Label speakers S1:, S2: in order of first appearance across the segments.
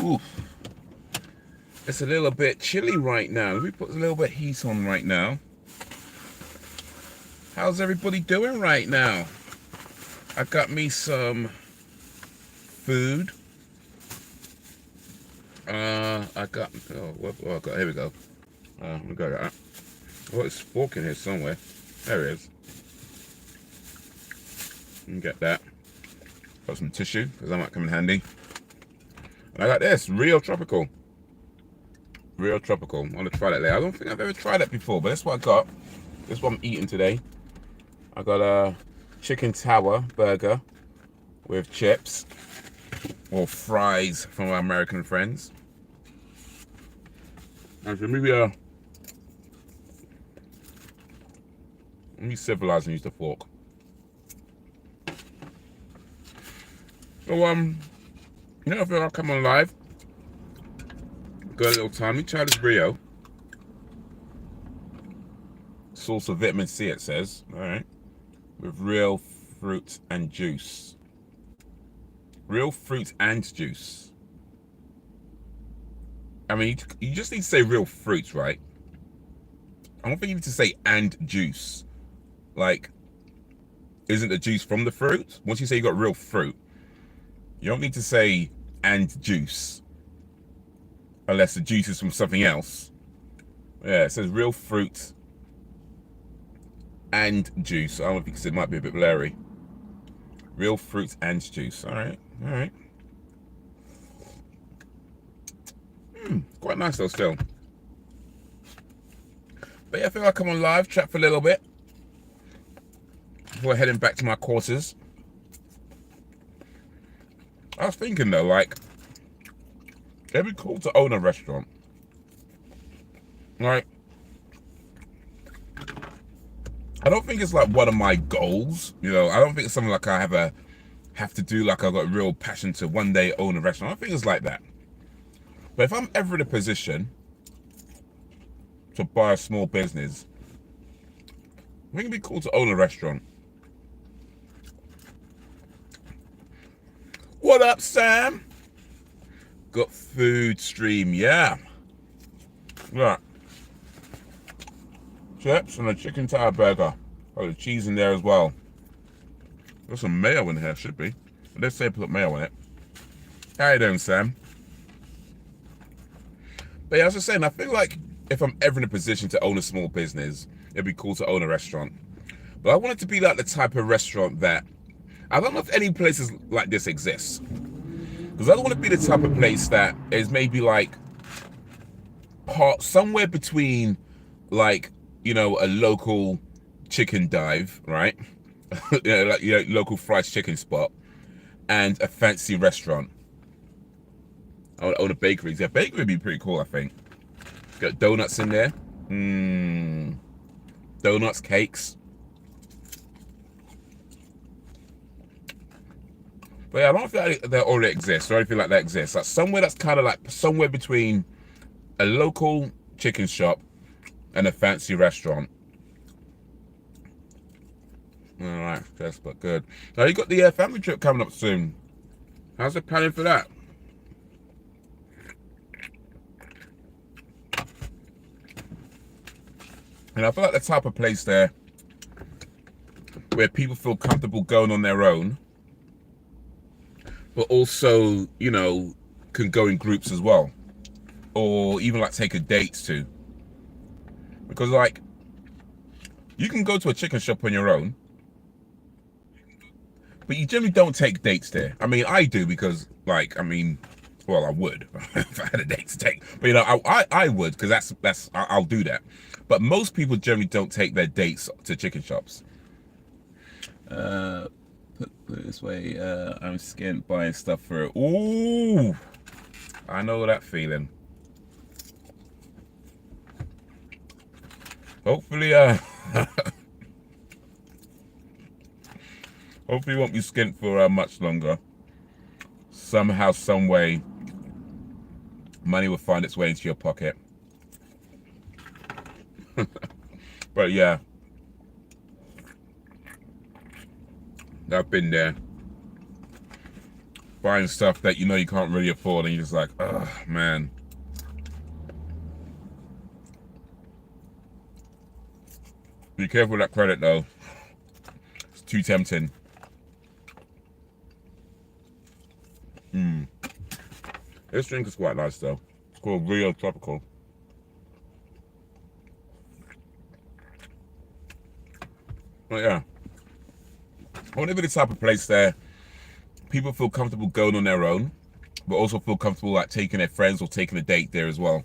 S1: Oof. It's a little bit chilly right now. Let me put a little bit of heat on right now. How's everybody doing right now? I got me some food. I got, here we go. We got that. Oh, it's fork in here somewhere. There it is. You can get that. Got some tissue, because that might come in handy. And I got this, Real Tropical. Real Tropical. I'm going to try that later. I don't think I've ever tried that before, but that's what I got. This is what I'm eating today. I got a chicken tower burger with chips. Or fries from our American friends. Actually, maybe let me civilize and use the fork. So you know, if I'll come on live, got a little time. Let me try this Rio. Source of vitamin C, it says. All right, with real fruit and juice. Real fruit and juice. I mean, you just need to say real fruit, right? I don't think you need to say and juice. Like, isn't the juice from the fruit? Once you say you got real fruit, you don't need to say and juice. Unless the juice is from something else. Yeah, it says real fruit and juice. I don't know because it might be a bit blurry. Real fruit and juice. All right, all right. Quite nice though still. But yeah, I feel like I'm on live, chat for a little bit before heading back to my courses. I was thinking though, like, it'd be cool to own a restaurant. Like, I don't think it's like one of my goals, you know. I don't think it's something like I have to do, like I've got a real passion to one day own a restaurant. I don't think it's like that. But if I'm ever in a position to buy a small business, I think it'd be cool to own a restaurant. What up, Sam? Got food stream, yeah. Look. Chips and a chicken tower burger. Oh, the cheese in there as well. There's some mayo in here, should be. Let's say put mayo in it. How you doing, Sam? But yeah, I was just saying, I feel like if I'm ever in a position to own a small business, it'd be cool to own a restaurant. But I want it to be like the type of restaurant that, I don't know if any places like this exist. Because I don't want to be the type of place that is maybe like somewhere between like, you know, a local chicken dive, right? You know, like, you know, local fried chicken spot and a fancy restaurant. I want to own a bakery. Yeah, bakery would be pretty cool, I think. Got donuts in there. Donuts, cakes. But yeah, I don't feel like that already exists or anything like that exists. Like somewhere that's kind of like somewhere between a local chicken shop and a fancy restaurant. All right, that's but good. Now you got the family trip coming up soon. How's the planning for that? And I feel like the type of place there where people feel comfortable going on their own, but also, you know, can go in groups as well, or even like take a date to. Because like, you can go to a chicken shop on your own, but you generally don't take dates there. I mean, I do because, like, I mean, well, I would if I had a date to take. But you know, I would because I'll do that. But most people generally don't take their dates to chicken shops. Put it this way, I'm skint buying stuff for it. Ooh, I know that feeling. Hopefully, hopefully, you won't be skint for much longer. Somehow, some way, money will find its way into your pocket. But yeah, I've been there. buying stuff that you know you can't really afford, and you're just like, oh man. Be careful with that credit though. It's too tempting. This drink is quite nice though. It's called Real Tropical. But yeah, I want to be the type of place there people feel comfortable going on their own, but also feel comfortable like taking their friends or taking a date there as well.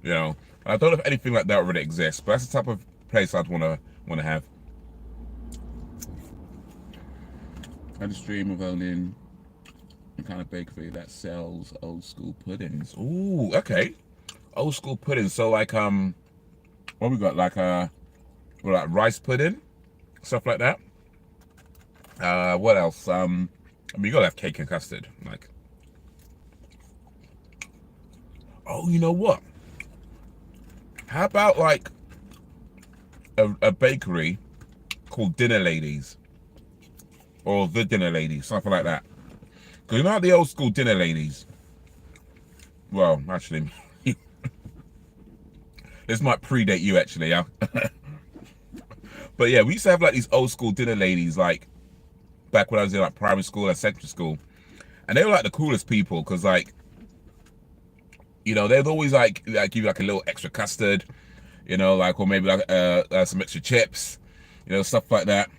S1: You know, I don't know if anything like that already exists, but that's the type of place I'd want to have. I just dream of owning a kind of bakery that sells old school puddings. Ooh, okay, old school puddings. So like what we got, like like rice pudding, stuff like that. What else? I mean, you gotta have cake and custard. Like, oh, you know what? How about like a bakery called Dinner Ladies or the Dinner Ladies, something like that? Because you know the old school Dinner Ladies. Well, actually, this might predate you actually, yeah. But yeah, we used to have like these old school Dinner Ladies, like back when I was in like primary school and secondary school, and they were like the coolest people because like, you know, they'd always like give you like a little extra custard, you know, like, or maybe like some extra chips, you know, stuff like that.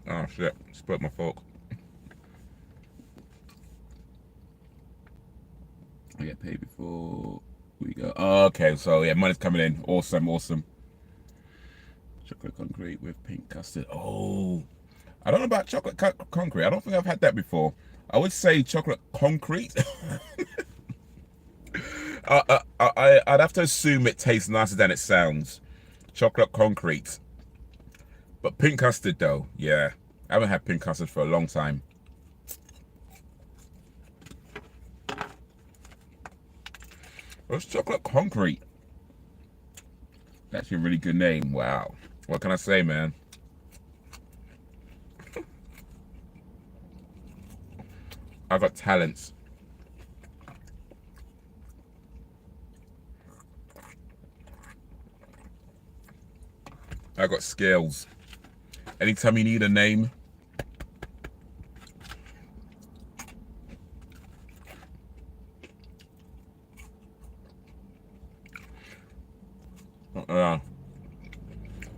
S1: Oh shit, split my fork. I get paid before we go. Oh, okay, so yeah, money's coming in. Awesome, awesome. Chocolate concrete with pink custard. Oh, I don't know about chocolate concrete. I don't think I've had that before. I would say chocolate concrete. I'd have to assume it tastes nicer than it sounds. Chocolate concrete. But pink custard though, yeah. I haven't had pink custard for a long time. What's chocolate concrete? That's a really good name. Wow. What can I say, man? I got talents. I got skills. Anytime you need a name,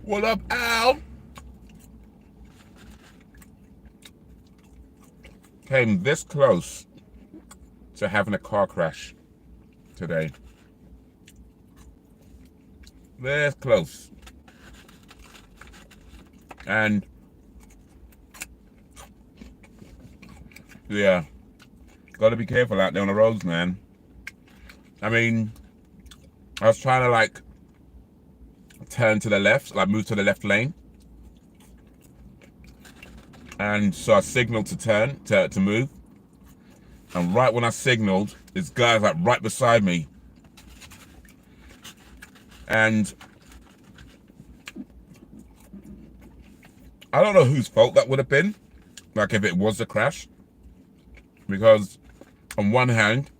S1: what up, Al? Came this close to having a car crash today. This close. And yeah, gotta be careful out there on the roads, man. I mean, I was trying to like turn to the left, like move to the left lane. And so I signaled to turn, to move. And right when I signaled, this guy's like right beside me. And I don't know whose fault that would have been, like if it was a crash. Because on one hand,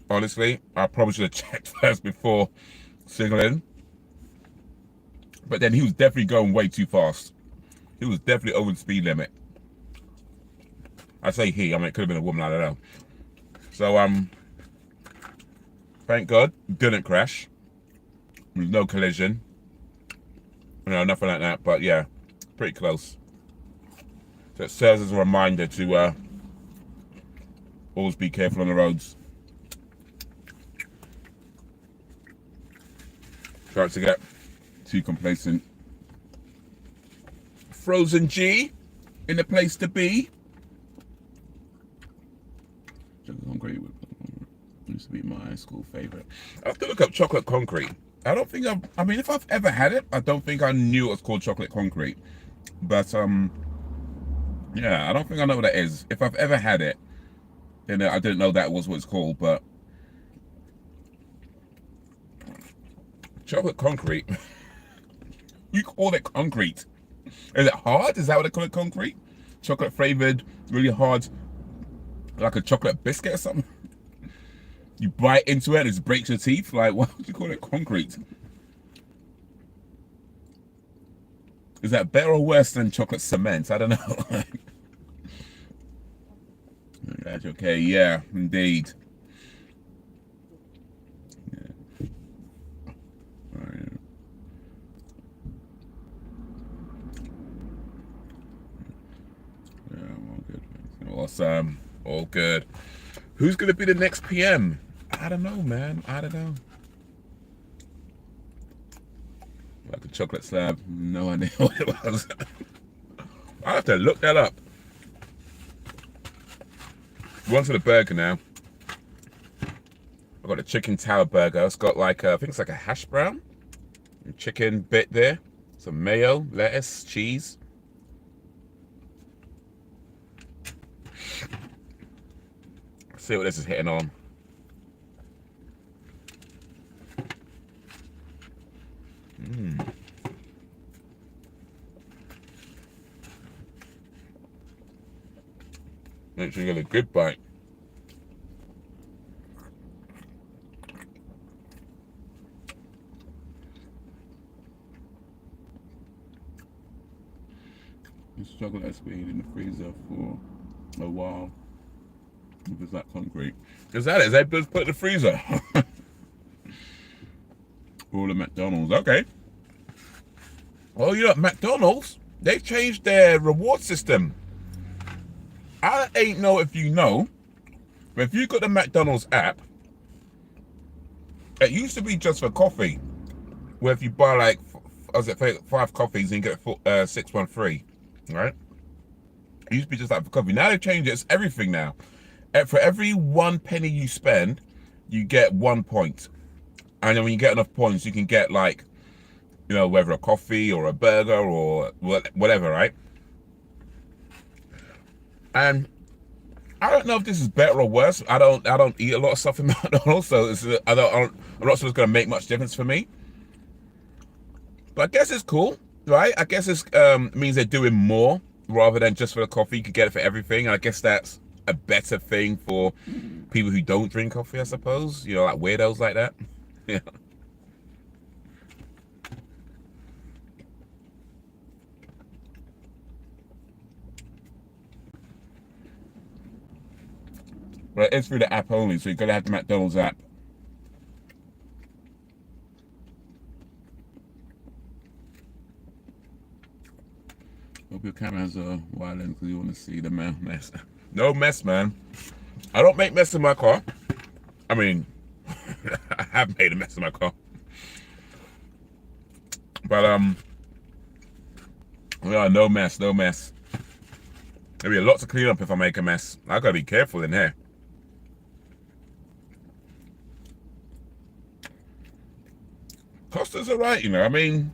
S1: honestly, I probably should have checked first before signaling. But then he was definitely going way too fast. He was definitely over the speed limit. I say he, I mean, it could have been a woman, I don't know. So, thank God, didn't crash. There's no collision. You know, nothing like that, but yeah, pretty close. So it serves as a reminder to always be careful on the roads. Try to get too complacent. Frozen G in the place to be. Chocolate concrete used to be my school favorite. I have to look up chocolate concrete. I don't think I mean, if I've ever had it, I don't think I knew it was called chocolate concrete. But yeah, I don't think I know what that is. If I've ever had it, then I didn't know that was what it's called. But chocolate concrete. You call it concrete? Is it hard? Is that what they call it, concrete? Chocolate flavored, really hard, like a chocolate biscuit or something? You bite into it and it breaks your teeth? Like, why would you call it concrete? Is that better or worse than chocolate cement? I don't know. Okay, yeah, indeed. Yeah. All right. Yeah, all good. Awesome. All good. Who's gonna be the next PM? I don't know, man. I don't know. Like a chocolate slab. No idea what it was. I have to look that up. We're on to the burger now. I've got a chicken tower burger. It's got like I think it's like a hash brown, chicken bit there, some mayo, lettuce, cheese. Let's see what this is hitting on. Make sure you get a good bite. This chocolate has been in the freezer for a while. If it's that concrete. Is that it? Is that just put in the freezer? All the McDonald's. Okay. Oh, you know, McDonald's, they've changed their reward system. I ain't know if you know, but if you got the McDonald's app, it used to be just for coffee, where if you buy like, was it 5 coffees and you get 6 1 free, right? It used to be just like for coffee. Now they've changed it. It's everything now. For every 1 penny you spend, you get 1 point, and then when you get enough points, you can get like, you know, whether a coffee or a burger or whatever, right? And I don't know if this is better or worse. I don't eat a lot of stuff in McDonald's, so I'm not sure it's gonna make much difference for me. But I guess it's cool, right? I guess it's means they're doing more rather than just for the coffee. You could get it for everything, and I guess that's a better thing for people who don't drink coffee, I suppose. You know, like weirdos like that. Yeah. But it's through the app only, so you're gonna have the McDonald's app. Hope your camera has a wide lens because you want to see the mess. No mess, man. I don't make mess in my car. I mean, I have made a mess in my car. But yeah, no mess, no mess. There'll be a lot to clean up if I make a mess. I gotta be careful in here. Costa's alright, you know. I mean,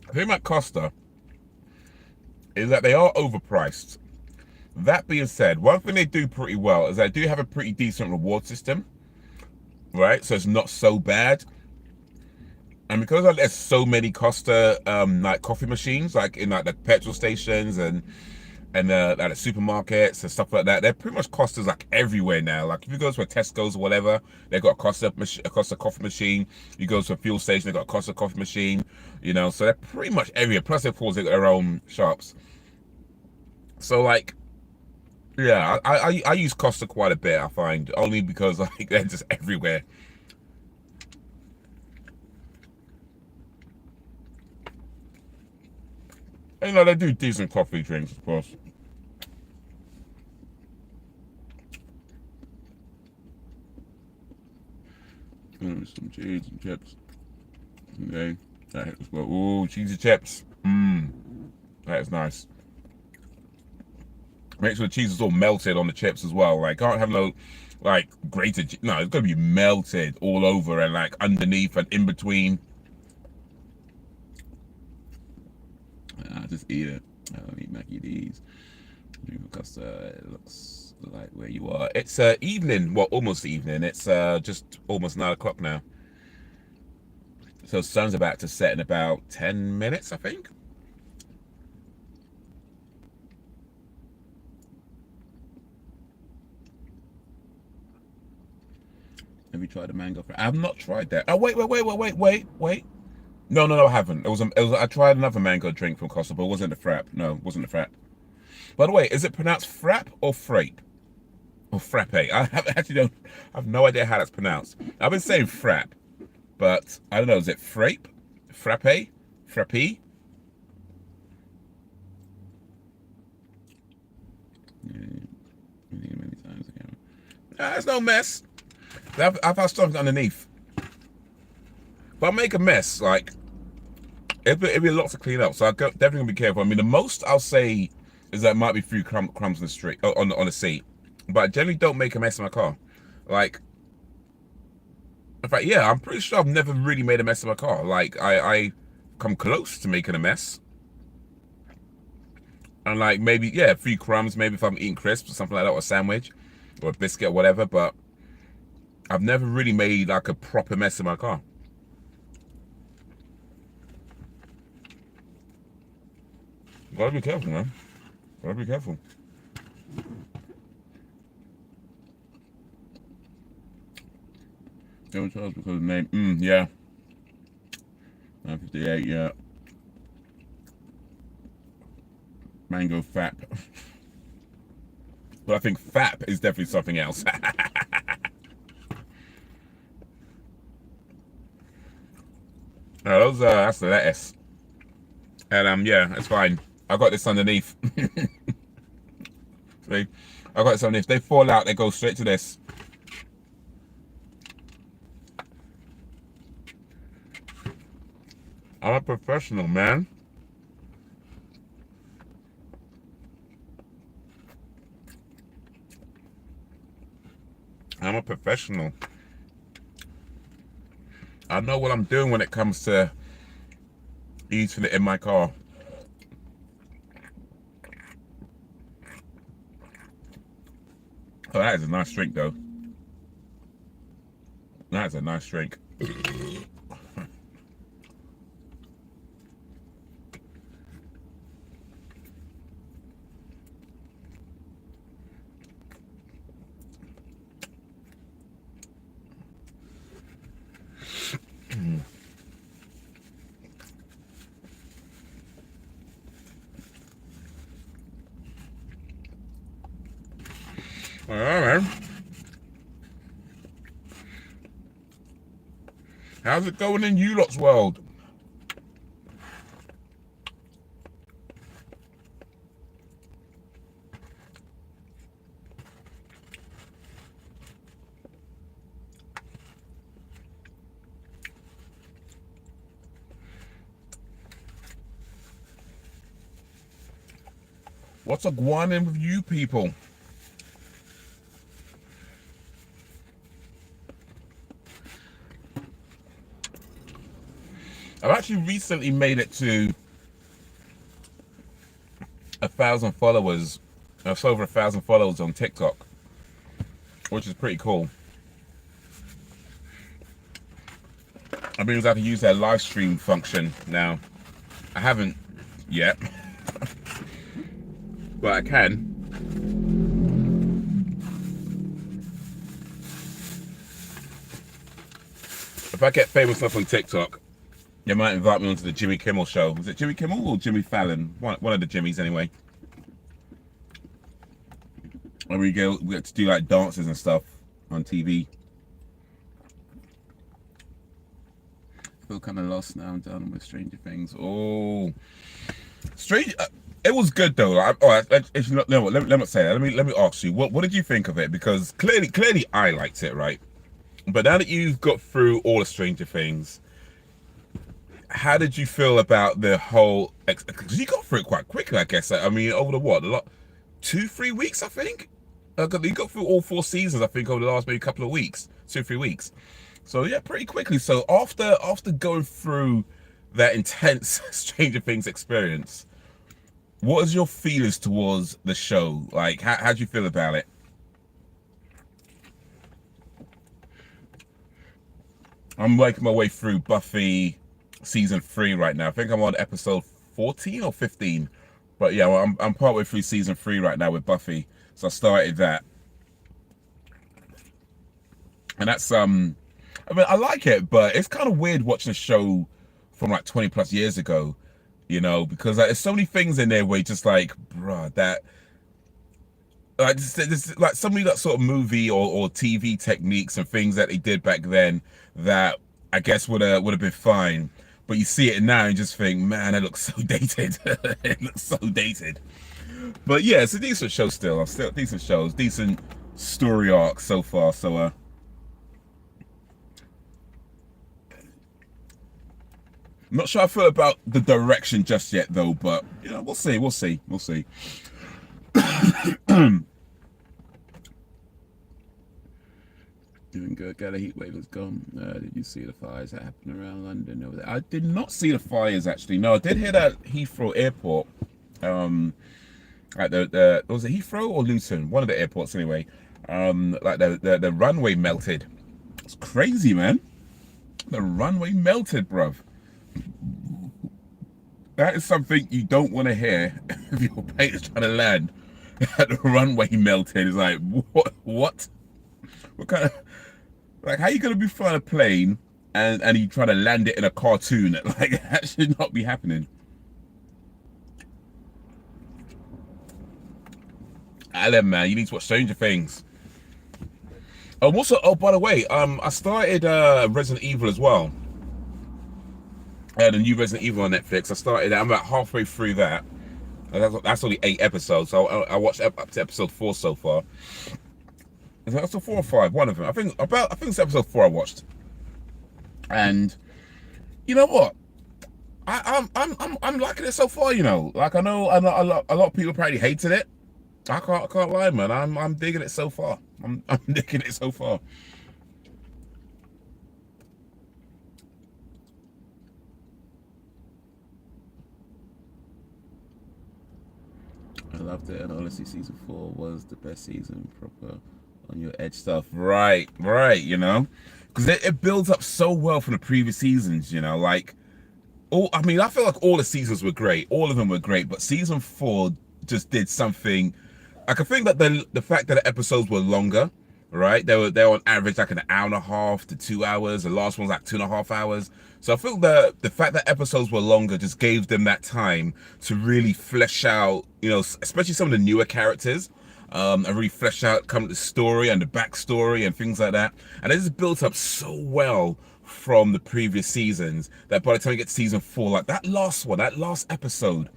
S1: the thing about Costa is that they are overpriced. That being said, one thing they do pretty well is they do have a pretty decent reward system, right? So it's not so bad. And because there's so many Costa like coffee machines, like in like the petrol stations and like the supermarkets and stuff like that, they're pretty much Costas like everywhere now. Like if you go to a Tesco's or whatever, they've got a Costa coffee machine. You go to a fuel station, they've got a Costa coffee machine. You know, so they're pretty much everywhere. Plus, of course, they've got their own shops. So like, yeah, I use Costa quite a bit. I find only because like they're just everywhere. And, you know, they do decent coffee drinks, of course. Some cheese and chips. Okay. Alright, let's go. Ooh, cheesy chips. Mmm. That is nice. Make sure the cheese is all melted on the chips as well. Like, can't have no, like, grated. No, it's got to be melted all over and, like, underneath and in between. I just eat it. I don't eat Mackie D's because it looks like where you are. It's evening, well, almost evening. It's just almost 9 o'clock now. So sun's about to set in about 10 minutes, I think. Have you tried the mango? I have not tried that. Oh, wait. No, I haven't. I tried another mango drink from Costa, but it wasn't the frap. No, it wasn't the frap. By the way, is it pronounced frap or frappe? Or frappe? I have no idea how that's pronounced. I've been saying frap, but I don't know. Is it frappe? Frappe? Frappe? Many times again. It's no mess. I've had something underneath. But I make a mess, like, it'd be a lot to clean up, so I'm definitely gonna be careful. I mean, the most I'll say is that it might be a few crumbs on the street, on the seat. But I generally don't make a mess in my car. Like, in fact, yeah, I'm pretty sure I've never really made a mess in my car. Like, I come close to making a mess. And like, maybe, yeah, a few crumbs, maybe if I'm eating crisps or something like that, or a sandwich, or a biscuit, or whatever, but I've never really made like a proper mess in my car. Gotta be careful, man. Gotta be careful. It was because of the name. Yeah. 958, yeah. Mango fap. But I think fap is definitely something else. That's the lettuce. And yeah, it's fine. I got this underneath. See? I got this underneath. If they fall out, they go straight to this. I'm a professional, man. I'm a professional. I know what I'm doing when it comes to eating it in my car. Oh, that is a nice drink, though. That is a nice drink. All right, man. How's it going in you lot's world? What's a going in with you people? I've actually recently made it to 1,000 followers. It's over 1,000 followers on TikTok, which is pretty cool. I've been able to use their live stream function now. I haven't yet, but I can. If I get famous enough on TikTok, they might invite me onto the Jimmy Kimmel show. Was it Jimmy Kimmel or Jimmy Fallon? One of the Jimmys, anyway. And we get to do like dances and stuff on TV. I feel kind of lost now. I'm done with Stranger Things. Oh, Stranger. It was good though. Let me say that. Let me ask you. What did you think of it? Because clearly I liked it, right? But now that you've got through all of Stranger Things, how did you feel about the whole? Because you got through it quite quickly, I guess. I mean, over the what? 2-3 weeks, I think. You got through all 4 seasons, I think, over the last maybe couple of weeks, 2-3 weeks. So yeah, pretty quickly. So after going through that intense Stranger Things experience, what is your feelings towards the show? Like, how do you feel about it? I'm working my way through Buffy, season 3 right now. I think I'm on episode 14 or 15. But yeah, well, I'm partway through season 3 right now with Buffy. So I started that. And that's I mean, I like it, but it's kind of weird watching a show from like 20 plus years ago, because like, there's so many things in there where you're just like, bruh, that like there's like so many that sort of movie or TV techniques and things that they did back then that I guess would have been fine. But you see it now and just think, man, it looks so dated. It looks so dated. But yeah, it's a decent show still. Still decent shows, decent story arc so far. So I'm not sure I feel about the direction just yet though, but we'll see, we'll see, we'll see. Doing good. Got a heat wave has gone. Did you see the fires that happened around London over there? I did not see the fires actually. No, I did hear that Heathrow Airport. Like the was it Heathrow or Luton? One of the airports anyway. Like the runway melted. It's crazy, man. The runway melted, bruv. That is something you don't want to hear if your plane is trying to land. The runway melted. It's like, what? What kind of, like, how are you going to be flying a plane and you trying to land it in a cartoon? Like, that should not be happening. Alan, man, you need to watch Stranger Things. Also, oh, by the way, I started Resident Evil as well. The new Resident Evil on Netflix. I started. I'm about halfway through that. That's only 8 episodes. So I watched up to episode 4 so far. Is that episode 4 or 5? One of them. I think it's episode 4 I watched. And you know what? I'm liking it so far. Like I know a lot of people probably hated it. I can't lie, man. I'm digging it so far. I'm digging it so far. I loved it, and honestly, season 4 was the best season. Proper on your edge stuff, right? Because it builds up so well from the previous seasons. Like I mean, I feel like all the seasons were great. All of them were great, but season 4 just did something. I can think that the fact that the episodes were longer, right? They were on average like an hour and a half to 2 hours. The last one's like 2.5 hours. So I feel the fact that episodes were longer just gave them that time to really flesh out, especially some of the newer characters, and really flesh out the story and the backstory and things like that. And it just built up so well from the previous seasons that by the time you get to season 4, like that last episode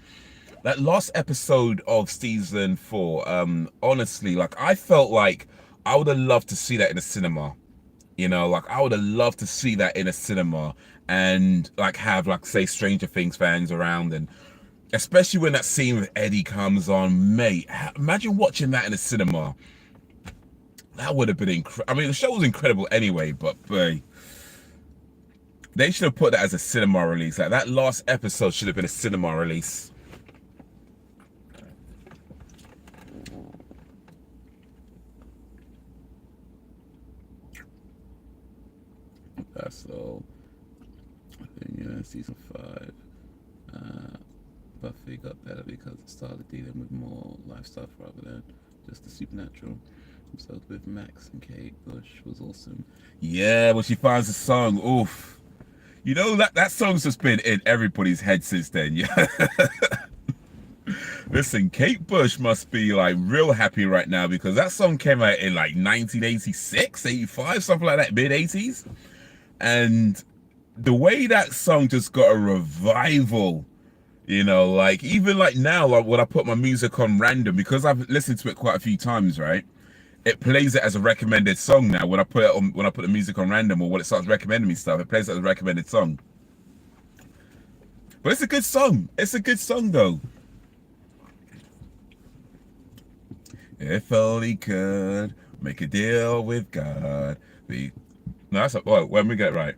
S1: of season 4, honestly, like I felt like I would have loved to see that in a cinema. Like I would have loved to see that in a cinema and like have like say Stranger Things fans around, and especially when that scene with Eddie comes on, mate. Imagine watching that in a cinema. That would have been incredible. I mean, the show was incredible anyway, but boy, they should have put that as a cinema release. Like that last episode should have been a cinema release. That's all. I think season 5. Buffy got better because it started dealing with more life stuff rather than just the supernatural. So with Max and Kate Bush was awesome. Yeah, when she finds the song, oof. That song's just been in everybody's head since then. Yeah. Listen, Kate Bush must be like real happy right now because that song came out in like 1986, 85, something like that, mid 80s. And the way that song just got a revival, like even like now, like when I put my music on random, because I've listened to it quite a few times, right? It plays it as a recommended song now. When I put the music on random or when it starts recommending me stuff, it plays it as a recommended song. But it's a good song. It's a good song though. If only could make a deal with God. No, that's well, when we get it right.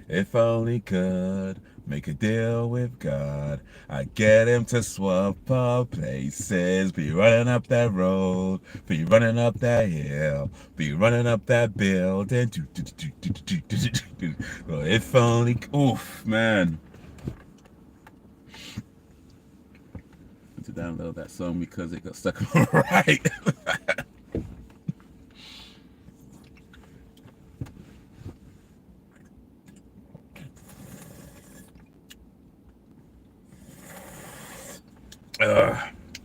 S1: If only could make a deal with God, I'd get him to swap our places. Be running up that road, be running up that hill, be running up that building. Well, if only, oof, man. To download that song because it got stuck on the right.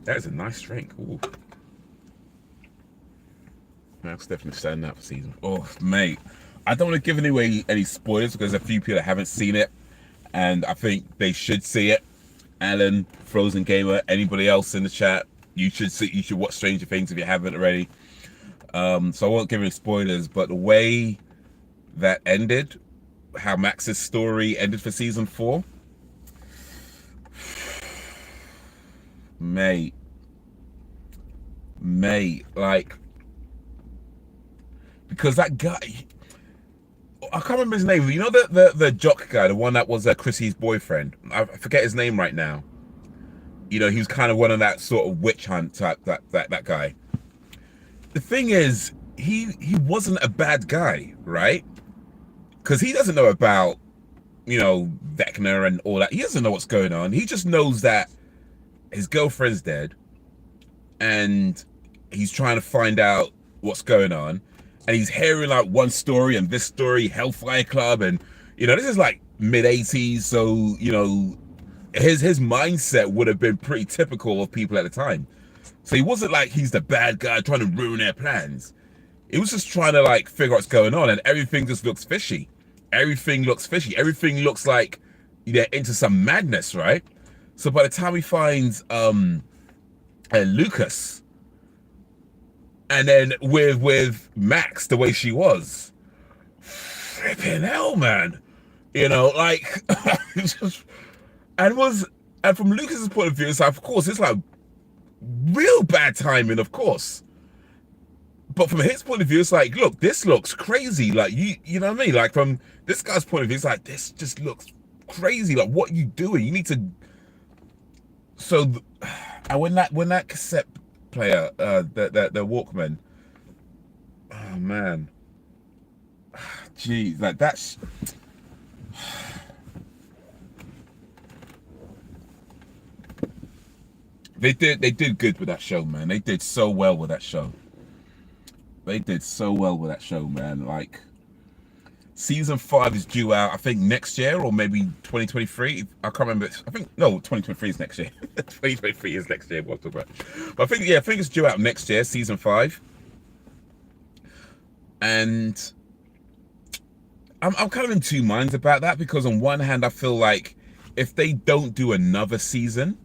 S1: That is a nice drink. Ooh. That's definitely standing out for season. Oh, mate. I don't want to give away any spoilers because a few people that haven't seen it, and I think they should see it. Alan, Frozen Gamer, anybody else in the chat, you should watch Stranger Things if you haven't already. So I won't give any spoilers, but the way that ended, how Max's story ended for season 4, mate, like, because that guy, I can't remember his name. You know the jock guy, the one that was Chrissy's boyfriend. I forget his name right now. You know, he was kind of one of that sort of witch hunt type, that guy. The thing is, he wasn't a bad guy, right? Because he doesn't know about, you know, Vecna and all that. He doesn't know what's going on. He just knows that his girlfriend's dead, and he's trying to find out what's going on. And he's hearing like one story and this story, Hellfire Club, and you know, this is like mid-80s, so you know, his mindset would have been pretty typical of people at the time. So he wasn't like he's the bad guy trying to ruin their plans. He was just trying to like figure out what's going on, and everything just looks fishy. Everything looks fishy. Everything looks like they're into some madness, right? So by the time he finds Lucas, and then with Max the way she was, flipping hell, man. You know, like just, and from Lucas's point of view, it's like, of course, it's like real bad timing, of course. But from his point of view, it's like, look, this looks crazy. Like you know what I mean? Like from this guy's point of view, it's like, this just looks crazy. Like, what are you doing? You need to. So, and when that cassette player, the Walkman, oh man, geez, like that's. They did good with that show, man. They did so well with that show. They did so well with that show, man. Like, season 5 is due out, I think, next year or maybe 2023. I can't remember. I think no, 2023 is next year. 2023 is next year. What I'm talking about. But I think it's due out next year, season 5. And I'm kind of in two minds about that, because on one hand, I feel like if they don't do another season,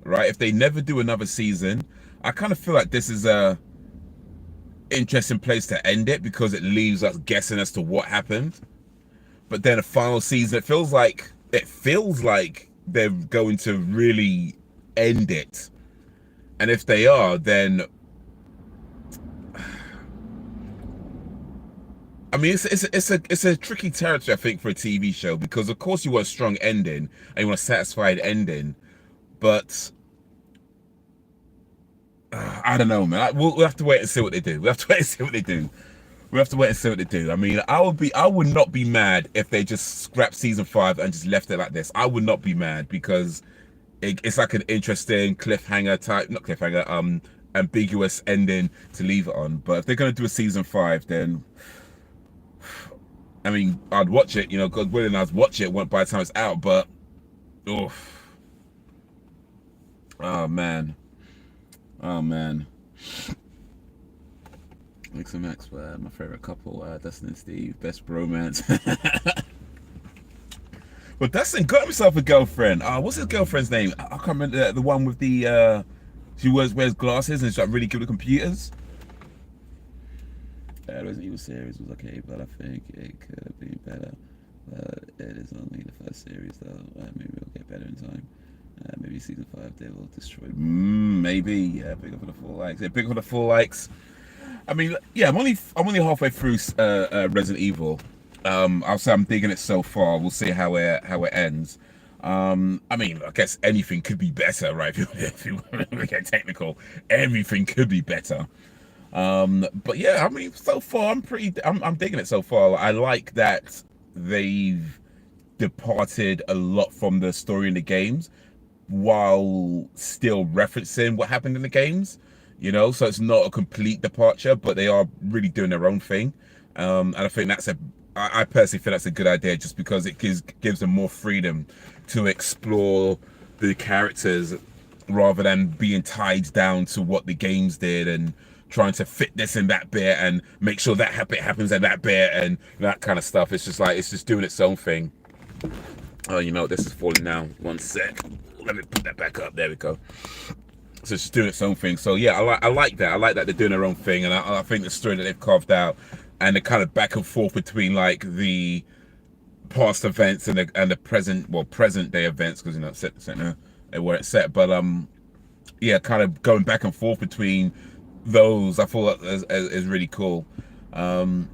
S1: right? If they never do another season, I kind of feel like this is a interesting place to end it, because it leaves us guessing as to what happened. But then a final season, it feels like they're going to really end it. And if they are, then I mean, it's a tricky territory, I think, for a TV show, because of course you want a strong ending and you want a satisfied ending, but I don't know, man. We'll have to wait and see what they do. We'll have to wait and see what they do. We have to wait and see what they do. I mean, I would not be mad if they just scrapped season 5 and just left it like this. I would not be mad, because it's like an interesting cliffhanger type, not cliffhanger, ambiguous ending to leave it on. But if they're gonna do a season 5, then I mean, I'd watch it. You know, God willing, I'd watch it by the time it's out. But oof. Oh man. Oh man. Mix and Max were my favorite couple. Dustin and Steve, best bromance. But Dustin got himself a girlfriend. What's his girlfriend's name? I can't remember, the one with the she wears glasses and she's like really good at computers. Resident Evil series was okay, but I think it could have been better. It is only the first series, though. Maybe it'll get better in time. Maybe season 5 they will destroy. Maybe. Yeah, big up for the 4 likes. Yeah, big up for the 4 likes. I mean, yeah, I'm only halfway through Resident Evil, I'll say I'm digging it so far. We'll see how it ends. I mean, I guess anything could be better, right? If you want to get technical, everything could be better. But yeah, I mean, so far I'm digging it so far. I like that they've departed a lot from the story in the games while still referencing what happened in the games, so it's not a complete departure, but they are really doing their own thing. And I think I personally feel that's a good idea, just because it gives them more freedom to explore the characters rather than being tied down to what the games did and trying to fit this in that bit and make sure that bit happens in that bit and that kind of stuff. It's just doing its own thing. Oh, this is falling down. One sec. Let me put that back up. There we go. So it's just doing its own thing. So yeah, I like that. I like that they're doing their own thing, and I think the story that they've carved out and the kind of back and forth between like the past events and the present day events, because set where it's set. But yeah, kind of going back and forth between those, I thought is really cool. And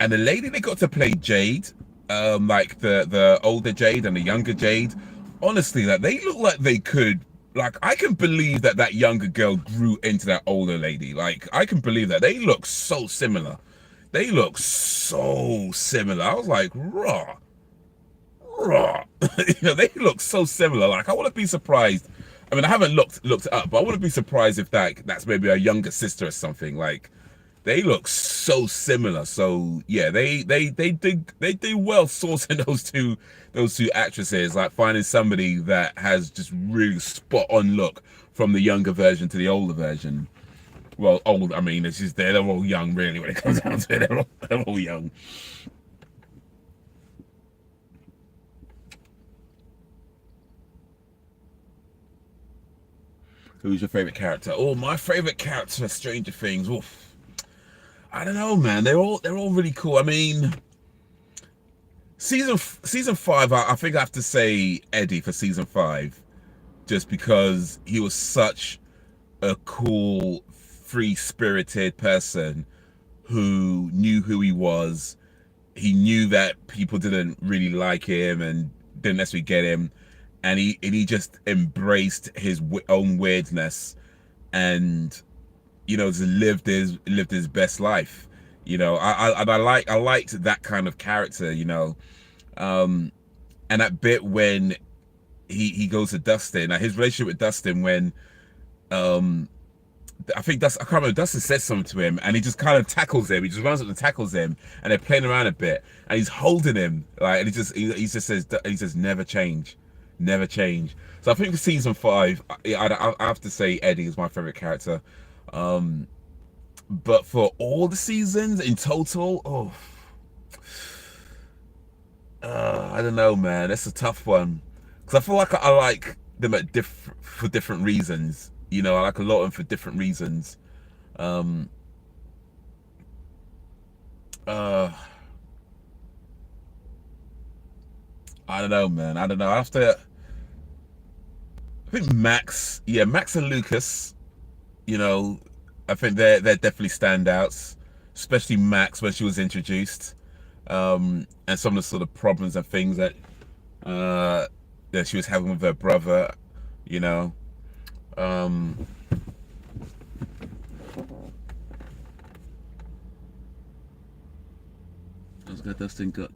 S1: the lady they got to play Jade, like the older Jade and the younger Jade, honestly, that they look like they could. Like, I can believe that younger girl grew into that older lady. Like, I can believe that. They look so similar. They look so similar. I was like, raw. They look so similar. Like, I wouldn't be surprised. I mean, I haven't looked it up, but I wouldn't be surprised if that's maybe a younger sister or something. Like, they look so similar. So yeah, they do well sourcing those two actresses, like finding somebody that has just really spot on look from the younger version to the older version. Well, old, I mean, it's just they're all young, really, when it comes down to it. They're all young. Who's your favorite character? Oh, my favorite character for Stranger Things. Oof. I don't know, man. They're all really cool. I mean, season 5, I think I have to say Eddie for season 5, just because he was such a cool, free-spirited person who knew who he was. He knew that people didn't really like him and didn't necessarily get him, and he just embraced his own weirdness and just lived his best life. I liked that kind of character. And that bit when he goes to Dustin, his relationship with Dustin, when I think I can't remember, Dustin says something to him and he just kind of tackles him. He just runs up and tackles him, and they're playing around a bit and he's holding him, like, and he says never change, never change. So I think for season 5, I have to say Eddie is my favorite character. But for all the seasons in total, I don't know, man. That's a tough one, because I feel like I like them for different reasons. I like a lot of them for different reasons. Um, uh, I don't know, man. I don't know. I think Max, yeah, Max and Lucas. You know, I think they're definitely standouts, especially Max when she was introduced, and some of the sort of problems and things uh, that she was having with her brother. You know, um, Oscar Dustin got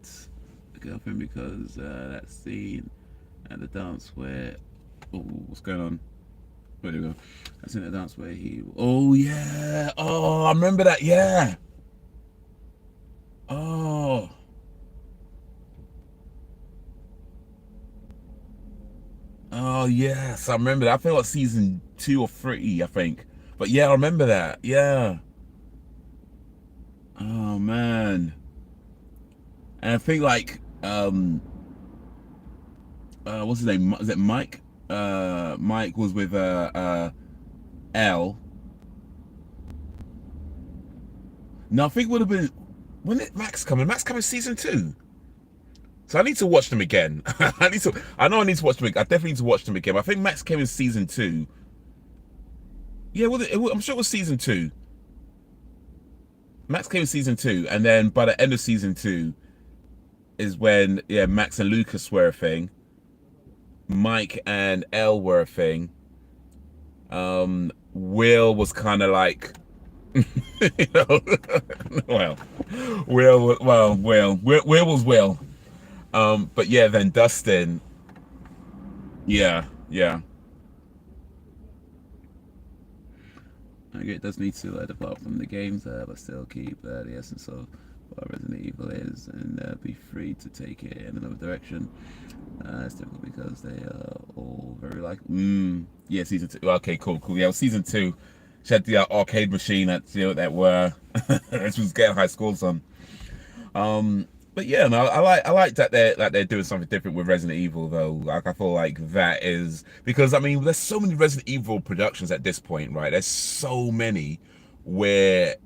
S1: a girlfriend because that scene at the dance where, oh, what's going on? Where do we go? That's in the dance where he. Oh yeah. Oh, I remember that. Yeah. Oh. Oh yes, I remember that. I think it was season 2 or 3, I think. But yeah, I remember that. Yeah. Oh man. And I think like what's his name? Is it Mike? Mike was with L. No, I think it would have been, when did Max come in? Max come in season 2. So I need to watch them again. I know I need to watch them again. I definitely need to watch them again. I think Max came in season 2. Yeah, I'm sure it was season 2. Max came in season 2, and then by the end of season 2, is when Max and Lucas were a thing. Mike and Elle were a thing. Will was kind of like, you know, well, Will was Will. But yeah, then Dustin, yeah.
S2: Okay, it does need to depart from the games, but still keep the essence of what Resident Evil is, and be free to take it in another direction. It's difficult because they are all very like.
S1: Yeah, season 2. Okay, cool. Yeah, well, season 2. She had the arcade machine that were she was getting high scores on. But yeah, no, I like that they're doing something different with Resident Evil though. Like I feel like that is because I mean there's so many Resident Evil productions at this point, right? There's so many where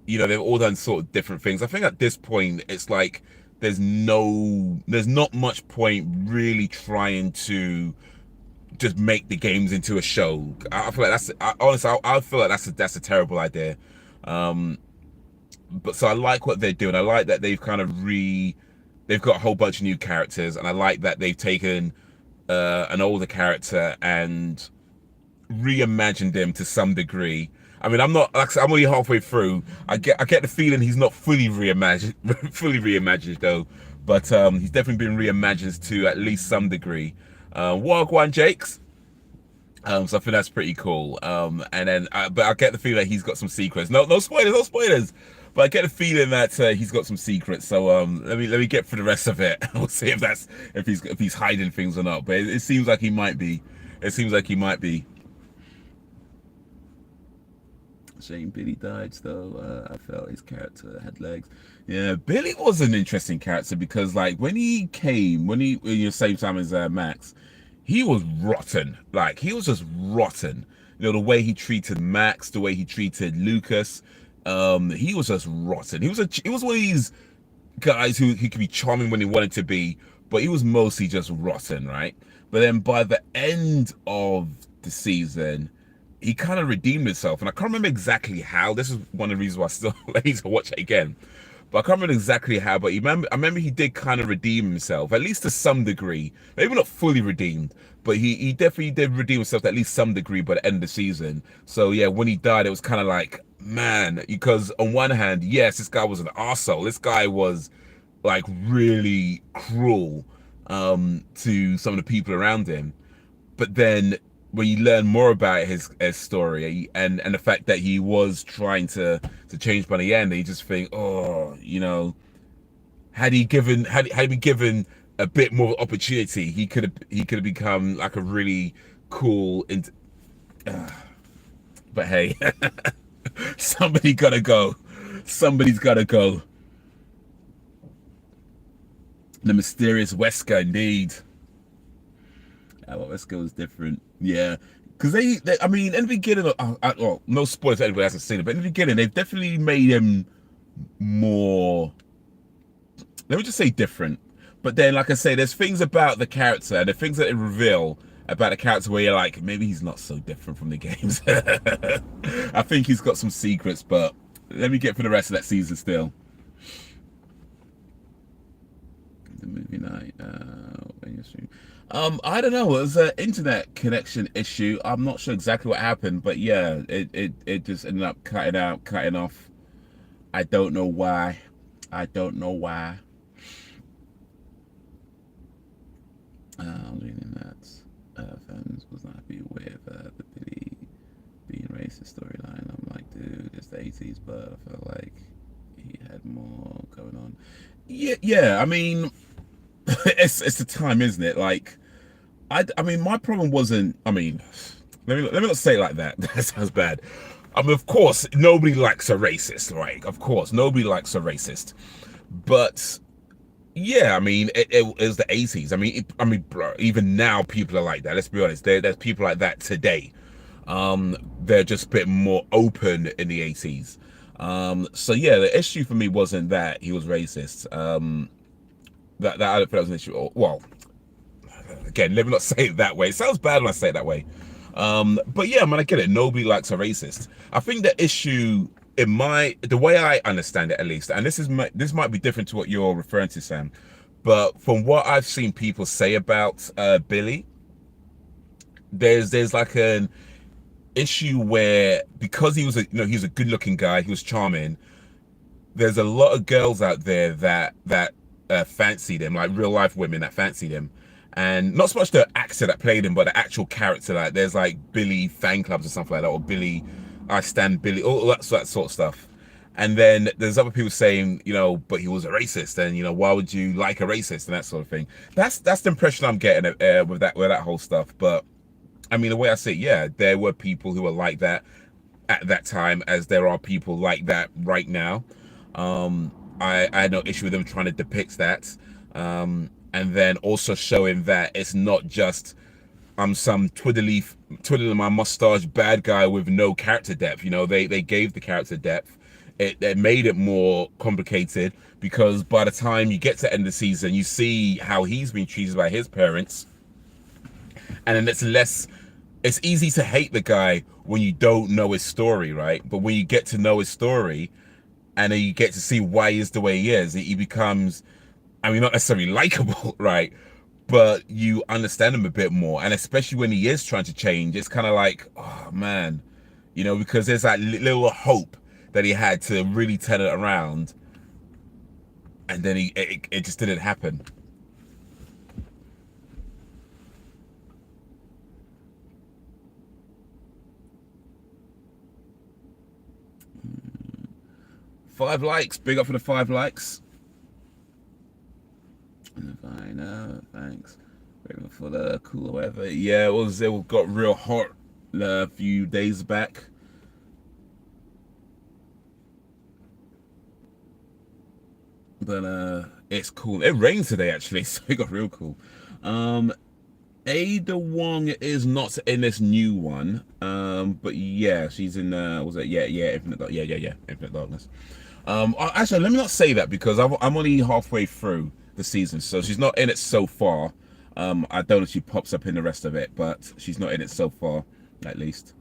S1: they've all done sort of different things. I think at this point it's like there's not much point really trying to just make the games into a show. I feel like I feel like that's a terrible idea. But so I like what they're doing. I like that they've kind of they've got a whole bunch of new characters, and I like that they've taken an older character and reimagined him to some degree. I mean, I'm only halfway through. I get the feeling he's not fully reimagined though, but he's definitely been reimagined to at least some degree. Wagwan Jakes. So I think that's pretty cool. And then, but I get the feeling that he's got some secrets. No spoilers. But I get the feeling that he's got some secrets. So let me get through the rest of it. We'll see if he's hiding things or not. But it seems like he might be.
S2: Shame Billy died, though. I felt his character had legs.
S1: Yeah, Billy was an interesting character because, like, when he same time as Max, he was rotten. Like, he was just rotten. The way he treated Max, the way he treated Lucas, he was just rotten. He was one of these guys who could be charming when he wanted to be, but he was mostly just rotten, right? But then by the end of the season, he kind of redeemed himself, and I can't remember exactly how. This is one of the reasons why I still need to watch it again. But I can't remember exactly how, but I remember he did kind of redeem himself, at least to some degree. Maybe not fully redeemed, but he definitely did redeem himself to at least some degree by the end of the season. So yeah, when he died, it was kind of like, man, because on one hand, yes, this guy was an arsehole. This guy was like really cruel to some of the people around him. But then when you learn more about his story and the fact that he was trying to change by the end, you just think, oh, had he been given a bit more opportunity, he could have become like a really cool. But hey, somebody's gotta go. The mysterious Wesker, indeed.
S2: Well, Wesker was different.
S1: Yeah, because I mean, in the beginning, well, no spoilers for anybody hasn't seen it, but in the beginning, they've definitely made him more, let me just say different. But then, like I say, there's things about the character, and the things that they reveal about the character where you're like, maybe he's not so different from the games. I think he's got some secrets, but let me get for the rest of that season still.
S2: The movie night, when you stream.
S1: I don't know. It was an internet connection issue. I'm not sure exactly what happened, but yeah, it just ended up cutting off. I don't know why. I'm
S2: reading that fans was not happy with the Billy being racist storyline. I'm like, dude, it's the 80s, but I felt like he had more going on.
S1: Yeah. I mean, it's the time, isn't it? Like, I mean, my problem wasn't. I mean, let me not say it like that. That sounds bad. I mean, of course, nobody likes a racist, right? Of course, nobody likes a racist. But yeah, I mean, it was the 80s. I mean, bro, even now people are like that. Let's be honest. There's people like that today. They're just a bit more open in the 80s. So yeah, the issue for me wasn't that he was racist. That I don't think that was an issue. Well, again, let me not say it that way. It sounds bad when I say it that way. But yeah, man, I get it. Nobody likes a racist. I think the issue the way I understand it, at least, and this might be different to what you're referring to, Sam, but from what I've seen people say about Billy, there's like an issue where, because he was he's a good looking guy, he was charming. There's a lot of girls out there that fancied him, like real life women that fancied him, and not so much the actor that played him, but the actual character. Like there's like Billy fan clubs or something like that, or Billy, I stand Billy, all that sort of stuff. And then there's other people saying, but he was a racist, and why would you like a racist and that sort of thing. That's the impression I'm getting with that whole stuff. But I mean, the way I see it, yeah, there were people who were like that at that time, as there are people like that right now. I had no issue with them trying to depict that, and then also showing that it's not just I'm some twiddling my mustache bad guy with no character depth. They gave the character depth. It made it more complicated, because by the time you get to the end of the season, you see how he's been treated by his parents, and then it's easy to hate the guy when you don't know his story, right? But when you get to know his story, and then you get to see why he's the way he is, he becomes, I mean, not necessarily likable, right? But you understand him a bit more. And especially when he is trying to change, it's kind of like, oh man, because there's that little hope that he had to really turn it around. And then it just didn't happen. Five likes. Big up for the 5 likes. Fine, thanks. Waiting for the cooler weather. Yeah, it got real hot a few days back. But it's cool. It rained today actually, so it got real cool. Ada Wong is not in this new one. But yeah, she's in was it Infinite Darkness. Actually, let me not say that, because I'm only halfway through the season, so she's not in it so far. I don't know if she pops up in the rest of it, but she's not in it so far, at least.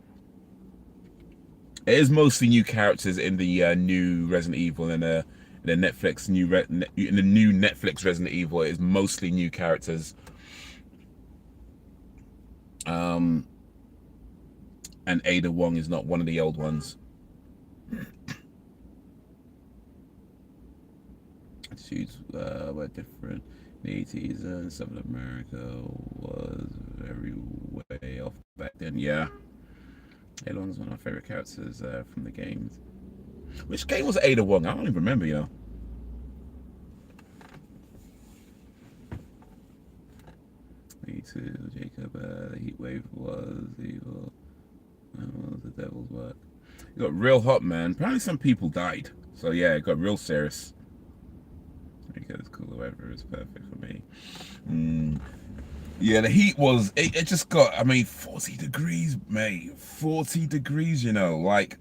S1: It is mostly new characters in the new Resident Evil, and the Netflix in the new Netflix Resident Evil. It is mostly new characters. And Ada Wong is not one of the old ones. Attitudes were different in the 80s, and Southern America was very way off back then. Yeah, Ada Wong is one of my favorite characters from the games. Which game was Ada Wong? I don't even remember, Me too, Jacob. The heat wave was evil. Was the devil's work. It got real hot, man. Apparently some people died. So yeah, it got real serious. Because cooler weather is perfect for me. Yeah, the heat was, it just got, 40 degrees, mate. 40 degrees, like,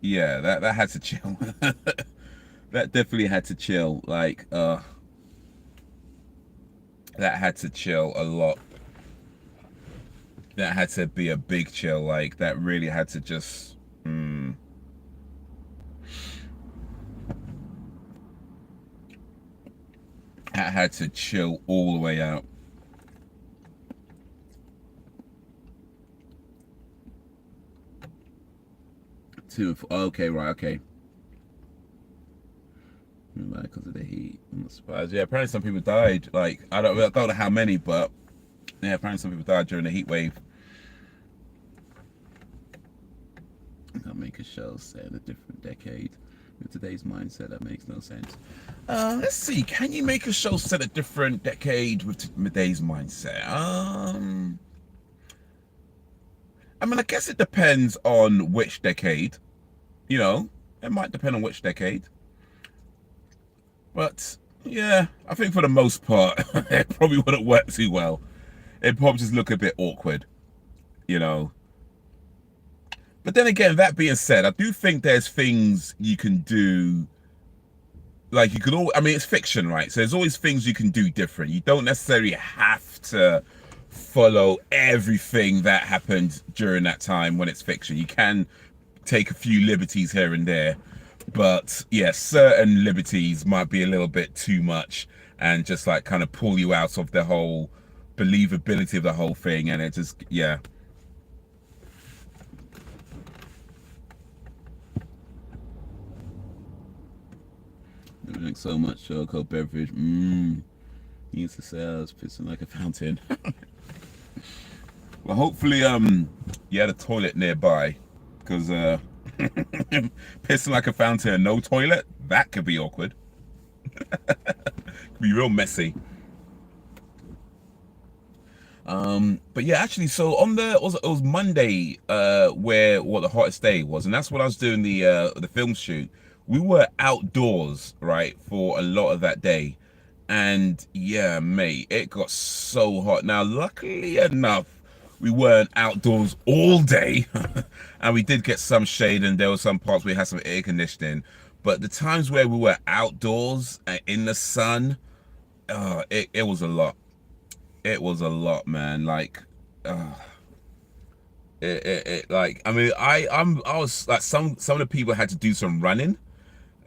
S1: yeah, that had to chill. That definitely had to chill. Like, that had to chill a lot. That had to be a big chill. Like, that really had to just, that had to chill all the way out. Okay, right, okay. Because of the heat. I'm not surprised. Yeah, apparently some people died. Like, I don't know how many, but yeah, apparently some people died during the heat wave. I'll make a show set in a different decade. With today's mindset, that makes no sense. Let's see. Can you make a show set a different decade with today's mindset? I guess it depends on which decade. It might depend on which decade. But yeah, I think for the most part, it probably wouldn't work too well. It'd probably just look a bit awkward, But then again, that being said, I do think there's things you can do. Like, you can all, it's fiction, right? So there's always things you can do different. You don't necessarily have to follow everything that happened during that time when it's fiction. You can take a few liberties here and there, but yeah, certain liberties might be a little bit too much and just like kind of pull you out of the whole believability of the whole thing, and it just, yeah.
S2: I drink so much alcohol beverage. He used to say I was pissing like a fountain.
S1: Well, hopefully, you had a toilet nearby, because pissing like a fountain, no toilet, that could be awkward. Could be real messy. But yeah, actually, so on it was Monday, where what the hottest day was, and that's when I was doing the film shoot. We were outdoors, right, for a lot of that day, and yeah, mate, it got so hot. Now, luckily enough, we weren't outdoors all day, and we did get some shade, and there were some parts where we had some air conditioning. But the times where we were outdoors and in the sun, it was a lot. It was a lot, man. Like, like, I mean, I was like, some of the people had to do some running,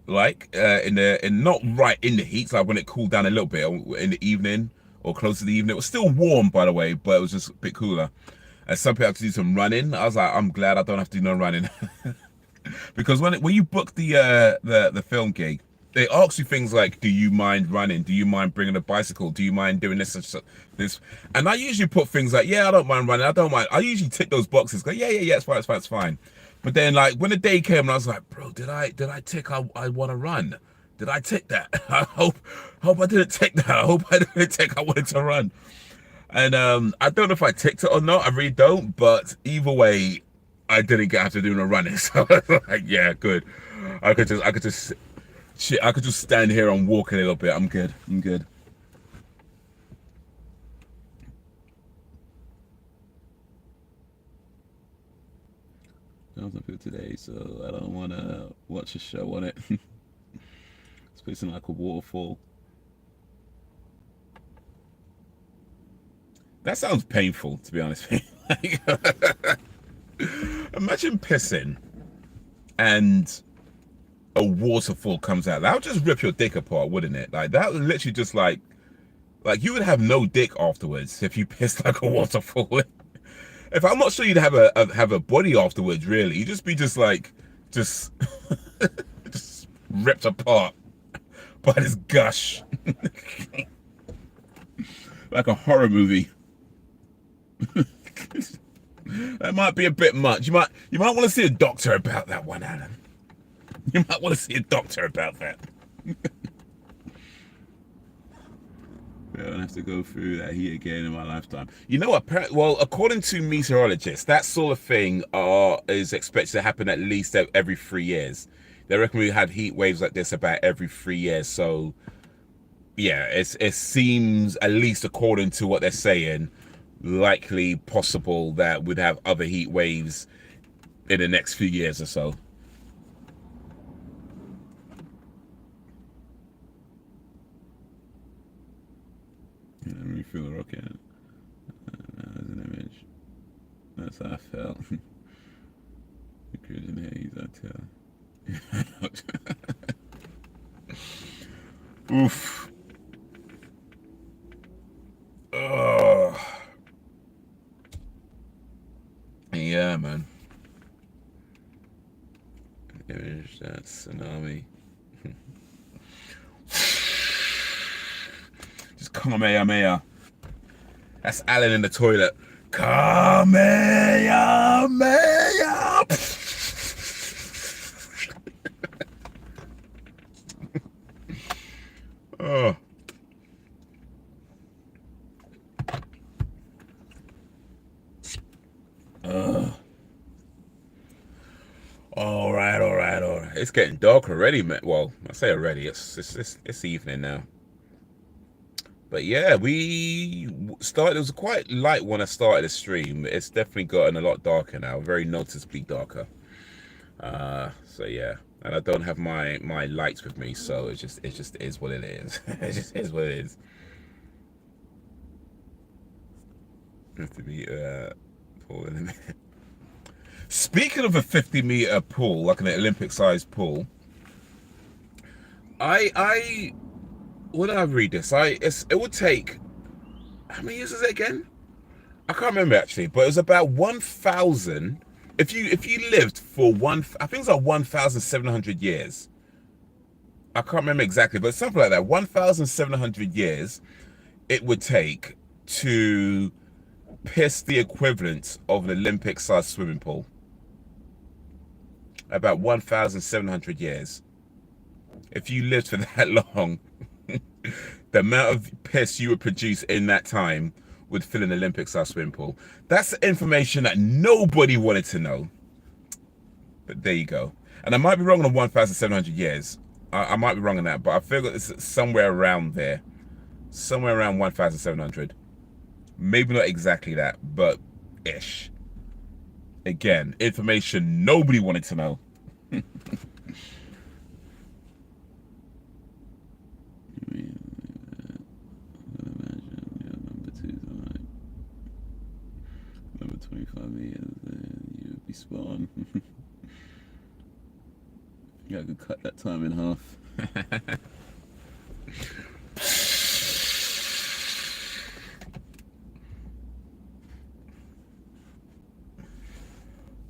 S1: like, in not right in the heat, like when it cooled down a little bit in the evening or close to the evening. It was still warm, by the way, but it was just a bit cooler. And some people had to do some running. I was like, I'm glad I don't have to do no running. Because when you book the film gig, they ask you things like, do you mind running? Do you mind bringing a bicycle? Do you mind doing this and this? And I usually put things like, yeah, I don't mind running. I don't mind. I usually tick those boxes. Go, yeah, it's fine, it's fine. But then, like, when the day came, and I was like, bro, did I tick I want to run? Did I tick that? I hope I didn't tick that. I hope I didn't tick I wanted to run. And I don't know if I ticked it or not. I really don't. But either way, I didn't have to do no running. So I was like, yeah, good. I could just shit, I could just stand here and walk a little bit. I'm good. I'm good.
S2: I don't feel today, so I don't want to watch a show on it. It's pissing like a waterfall.
S1: That sounds painful, to be honest with you. Imagine pissing and a waterfall comes out. That would just rip your dick apart, wouldn't it? Like, that would literally just like you would have no dick afterwards if you pissed like a waterfall. If I'm not sure you'd have a body afterwards, really. You'd just be just like just ripped apart by this gush. Like a horror movie. That might be a bit much. You might want to see a doctor about that one, Alan. You might want to see a doctor about that.
S2: I don't have to go through that heat again in my lifetime.
S1: You know what? Well, according to meteorologists, that sort of thing is expected to happen at least every 3 years. They reckon we had heat waves like this about every 3 years. So, yeah, it seems, at least according to what they're saying, likely possible that we'd have other heat waves in the next few years or so.
S2: Let me feel the rocket. There's an image. That's how I felt. The grid haze, I
S1: tell. Oof. Ugh. Yeah, man. Image that tsunami. Just Kamehameha. That's Alan in the toilet. Kamehameha. Oh. All right. It's getting dark already, man. Well, I say already. It's evening now. But yeah, we started. It was quite light when I started the stream. It's definitely gotten a lot darker now, very noticeably darker. So yeah, and I don't have my lights with me, so it just is what it is. It just is what it is. Have to be Paul in a minute. Speaking of a 50-meter pool, like an Olympic-sized pool, when I read this, it would take, how many years is it again? I can't remember actually, but it was about 1,000. If you lived for I think it's like 1,700 years. I can't remember exactly, but something like that. 1,700 years it would take to piss the equivalent of an Olympic-sized swimming pool. About 1,700 years. If you lived for that long, the amount of piss you would produce in that time would fill an Olympic-sized swimming pool. That's information that nobody wanted to know. But there you go. And I might be wrong on 1,700 years. I might be wrong on that, but I feel like it's somewhere around there. Somewhere around 1,700. Maybe not exactly that, but ish. Again, information nobody wanted to know.
S2: Number 25 meters, and you would be spot on. Yeah, I could cut that time in half.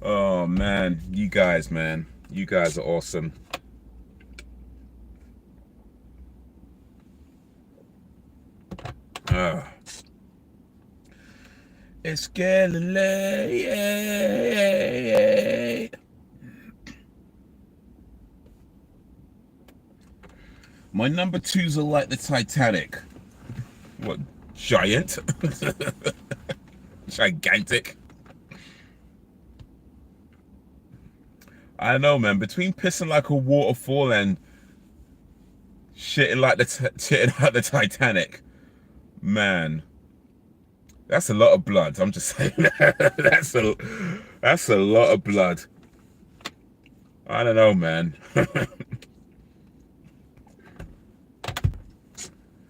S1: Oh man, you guys are awesome. It's getting late. My number twos are like the Titanic. What, giant? Gigantic? I don't know, man. Between pissing like a waterfall and shitting like the Titanic, man, that's a lot of blood. I'm just saying. that's a lot of blood. I don't know, man.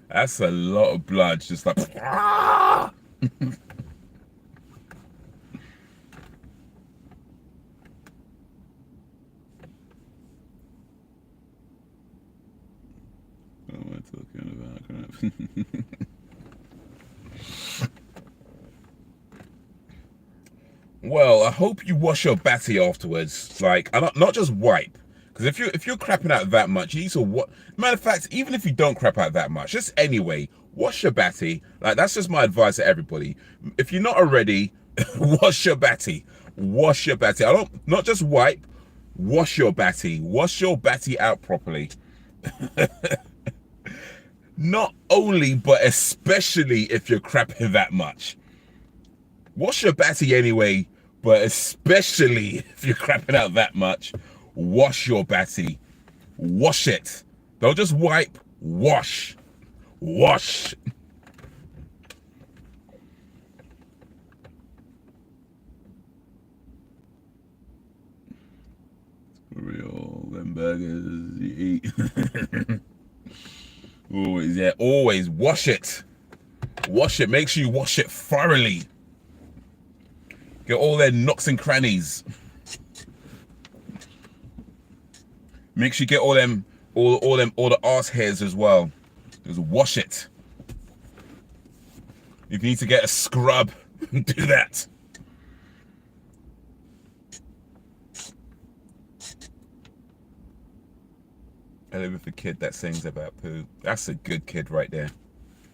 S1: That's a lot of blood. Just like. Oh,
S2: What am I talking about? Crap.
S1: well, I hope you wash your batty afterwards. Like, not just wipe. Because if you're crapping out that much, you need to what. Matter of fact, even if you don't crap out that much, just anyway, wash your batty. Like, that's just my advice to everybody. If you're not already, wash your batty. Wash your batty. Not just wipe. Wash your batty. Wash your batty out properly. Not only, but especially if you're crapping that much. Wash your batty anyway, but especially if you're crapping out that much, wash your batty. Wash it. Don't just wipe. Wash. Wash.
S2: Real them burgers you eat.
S1: Always, yeah, always wash it. Wash it. Make sure you wash it thoroughly. Get all their nooks and crannies. Make sure you get all the arse hairs as well. Just wash it. If you need to get a scrub, do that. I live with a kid that sings about poo. That's a good kid right there.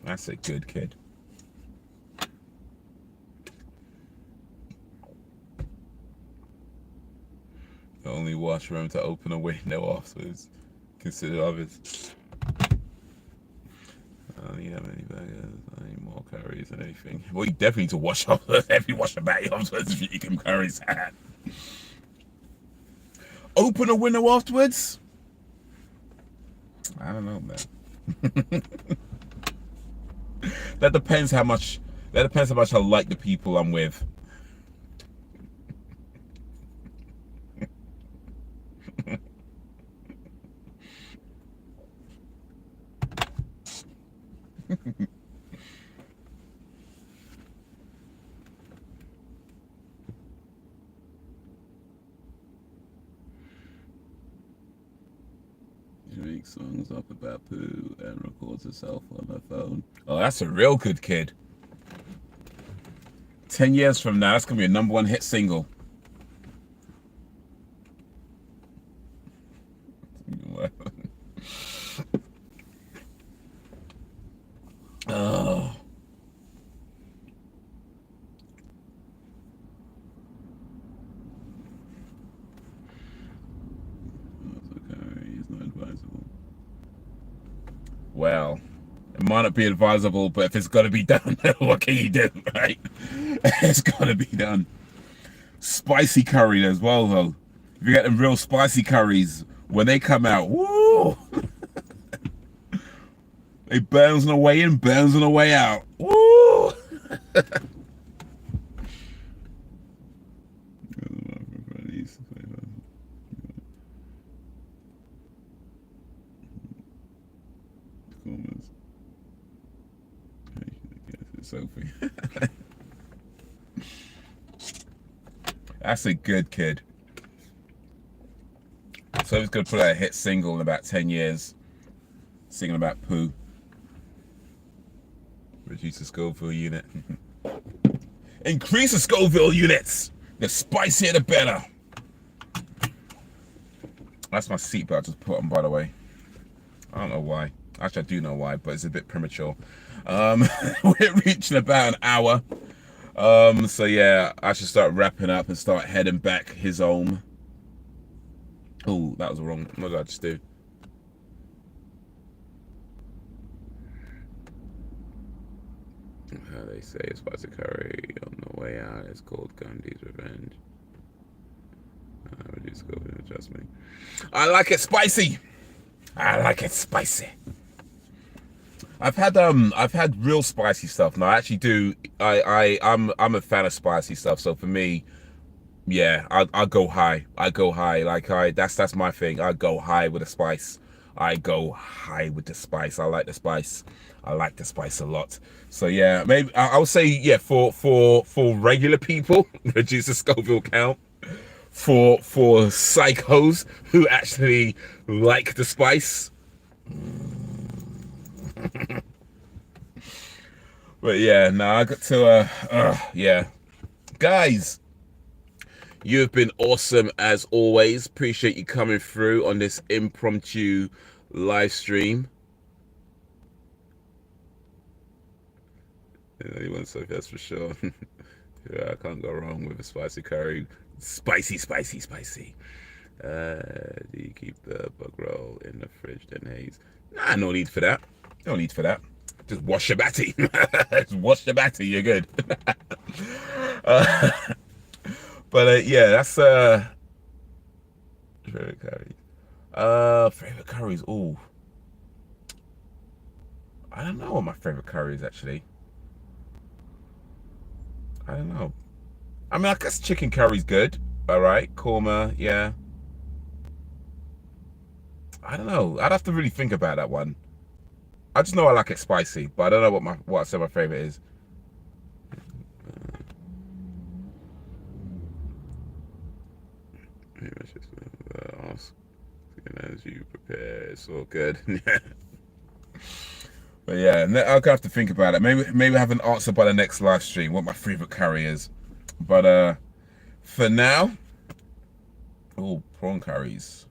S1: That's a good kid. Only washroom to open a window afterwards. Consider others. I don't need that many burgers. I need more curries and anything. Well, you definitely need to wash off every wash your batty afterwards if you eat them curries. Open a window afterwards? I don't know, man. That depends how much I like the people I'm with.
S2: makes songs up about poo and records herself on her phone.
S1: Oh, that's a real good kid. 10 years from now, that's gonna be a #1 hit single. Oh.
S2: It's not advisable.
S1: Well, it might not be advisable, but if it's got to be done, what can you do, right? It's got to be done. Spicy curry as well, though. If you get them real spicy curries, when they come out, woo! They burns on the way in, burns on the way out. Woo! Sophie. That's a good kid. So he's gonna put out a hit single in about 10 years, singing about poo. Reduce the Scoville unit. Increase the Scoville units. The spicier the better. That's my seatbelt I just put on, by the way. I don't know why. Actually, I do know why, but it's a bit premature. We're reaching about an hour. So yeah, I should start wrapping up and start heading back his home. Oh, that was wrong. What did I just do? How they say spicy curry on the way out. It's called Gandhi's Revenge. Reduce scope and adjust me. I like it spicy. I like it spicy. I've had real spicy stuff. No, I actually do. I'm a fan of spicy stuff. So for me, yeah, I go high. I go high. Like that's my thing. I go high with the spice. I go high with the spice. I like the spice. I like the spice a lot. So yeah, maybe I would say yeah for regular people, reduce the Scoville count. For psychos who actually like the spice. But yeah, no, I got to yeah, guys, you have been awesome as always. Appreciate you coming through on this impromptu live stream. You want Sophie, that's for sure. Yeah, I can't go wrong with a spicy curry. Spicy, spicy, spicy. Do you keep the bug roll in the fridge then, Haze? Nah, no need for that. No need for that. Just wash your batty. Just wash your batty, you're good. But yeah, that's favorite curries. Favorite curries. Ooh, I don't know what my favorite curry is actually. I don't know. I mean, I guess chicken curry's good. All right, korma, yeah. I don't know. I'd have to really think about that one. I just know I like it spicy, but I don't know what I said my favorite is. Ask as you prepare. It's all good. But yeah, I'll have to think about it. Maybe have an answer by the next live stream what my favorite curry is. But for now, oh, prawn curries.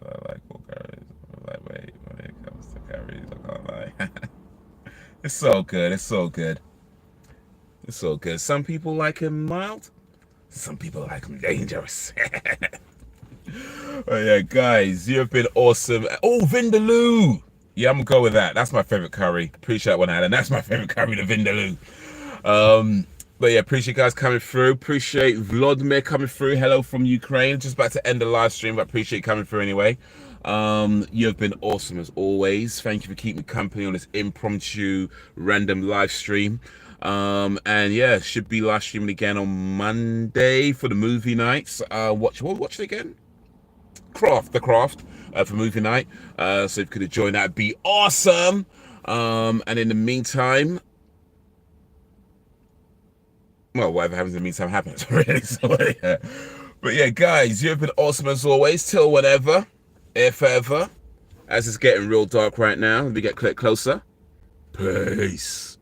S1: I like all curries. Lightweight when it comes to curries. I can't lie. It's so good. It's so good. It's so good. Some people like him mild. Some people like him dangerous. Oh yeah, guys, you have been awesome. Oh, Vindaloo. Yeah, I'm gonna go with that. That's my favorite curry. Appreciate one, Alan. That's my favorite curry, the Vindaloo. But yeah, appreciate you guys coming through. Appreciate Vladimir coming through. Hello from Ukraine. Just about to end the live stream, but appreciate you coming through anyway. You have been awesome as always. Thank you for keeping me company on this impromptu random live stream. And yeah, should be live streaming again on Monday for the movie nights. Watch it again. The Craft for movie night. So if you could have joined, that'd be awesome. And in the meantime, well, whatever happens in the meantime happens, really. So, yeah. But yeah, guys, you've been awesome as always. Till whenever, if ever. As it's getting real dark right now, we get closer. Peace.